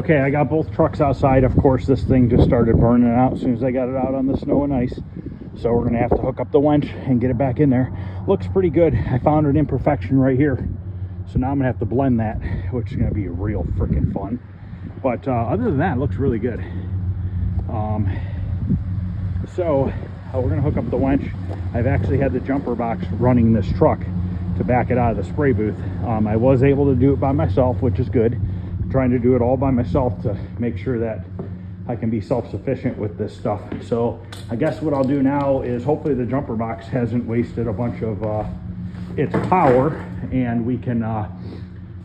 Okay, I got both trucks outside. Of course, this thing just started burning out as soon as I got it out on the snow and ice. So we're gonna have to hook up the winch and get it back in there. Looks pretty good. I found an imperfection right here. So now I'm gonna have to blend that, which is gonna be real freaking fun. But other than that, it looks really good. We're gonna hook up the winch. I've actually had the jumper box running this truck to back it out of the spray booth. I was able to do it by myself, which is good. I'm trying to do it all by myself to make sure that I can be self-sufficient with this stuff. So I guess what I'll do now is hopefully the jumper box hasn't wasted a bunch of its power, and we can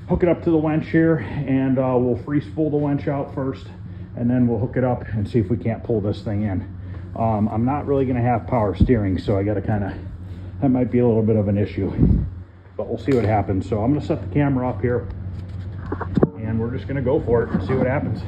hook it up to the winch here, and we'll free spool the winch out first, and then we'll hook it up and see if we can't pull this thing in. I'm not really going to have power steering, so I got to that might be a little bit of an issue, but we'll see what happens. So I'm going to set the camera up here, and we're just going to go for it and see what happens.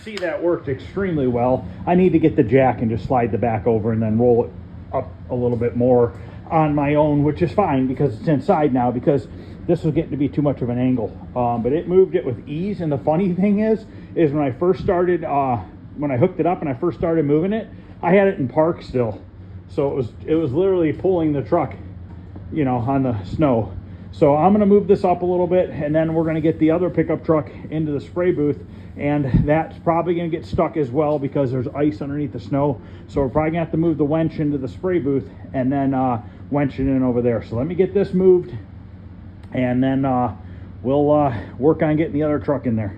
see that worked extremely well. I need to get the jack and just slide the back over and then roll it up a little bit more on my own, which is fine because it's inside now, because this was getting to be too much of an angle. But it moved it with ease. And the funny thing is when I first started, when I hooked it up and I first started moving it, I had it in park still. So it was literally pulling the truck, you know, on the snow. So I'm going to move this up a little bit, and then we're going to get the other pickup truck into the spray booth, and that's probably going to get stuck as well because there's ice underneath the snow. So we're probably going to have to move the winch into the spray booth and then winch it in over there. So let me get this moved, and then we'll work on getting the other truck in there.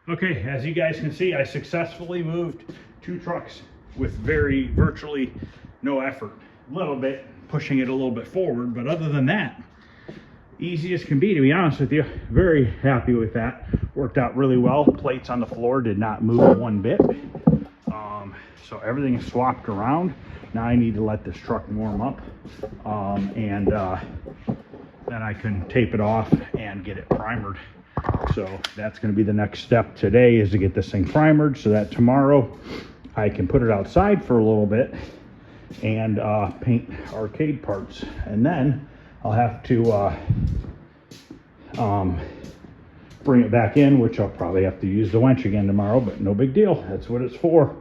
Okay, as you guys can see, I successfully moved 2 trucks with virtually no effort. A little bit, pushing it a little bit forward, but other than that, easy as can be honest with you. Very happy with that. Worked out really well. Plates on the floor did not move one bit. So everything is swapped around. Now I need to let this truck warm up, and then I can tape it off and get it primered. So that's going to be the next step today, is to get this thing primered so that tomorrow I can put it outside for a little bit and paint arcade parts. And then I'll have to bring it back in, which I'll probably have to use the winch again tomorrow, but no big deal. That's what it's for.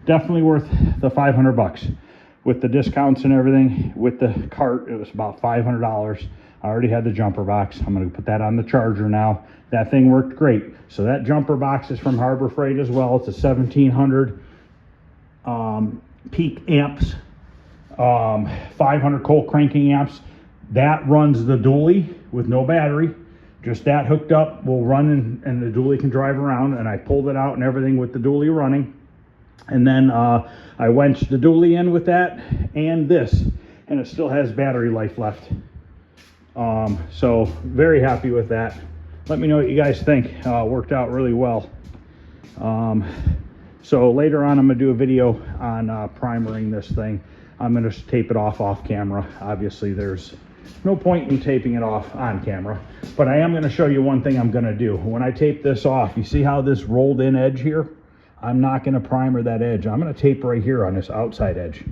Definitely worth the 500 bucks. With the discounts and everything, with the cart, it was about $500. I already had the jumper box. I'm going to put that on the charger now. That thing worked great. So that jumper box is from Harbor Freight as well. It's a 1700 peak amps, 500 cold cranking amps. That runs the dually with no battery. Just that hooked up will run, and the dually can drive around. And I pulled it out and everything with the dually running. And then I wenched the dually in with that and this, and it still has battery life left. So very happy with that. Let me know what you guys think. Worked out really well. So later on, I'm gonna do a video on primering this thing. I'm gonna tape it off camera. Obviously there's no point in taping it off on camera, but I am gonna show you one thing I'm gonna do. When I tape this off, you see how this rolled in edge here? I'm not gonna primer that edge. I'm gonna tape right here on this outside edge,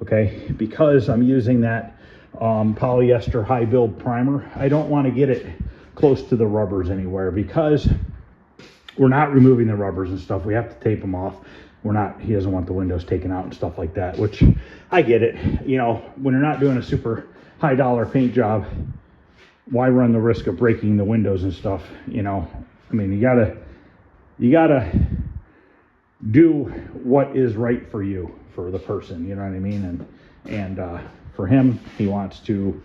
okay? Because I'm using that polyester high build primer. I don't wanna get it close to the rubbers anywhere, because we're not removing the rubbers and stuff. We have to tape them off. He doesn't want the windows taken out and stuff like that, which I get it. You know, when you're not doing a super high dollar paint job, why run the risk of breaking the windows and stuff? You know, I mean, you gotta do what is right for you, for the person, you know what I mean? And for him, he wants to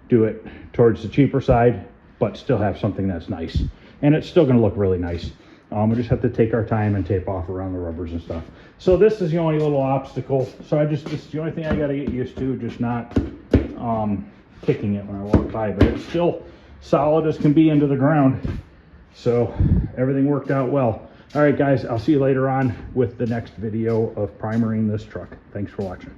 do it towards the cheaper side, but still have something that's nice. And it's still gonna look really nice. We just have to take our time and tape off around the rubbers and stuff. So this is the only little obstacle. So this is the only thing I gotta get used to, just not kicking it when I walk by, but it's still solid as can be into the ground. So everything worked out well. All right, guys, I'll see you later on with the next video of primering this truck. Thanks for watching.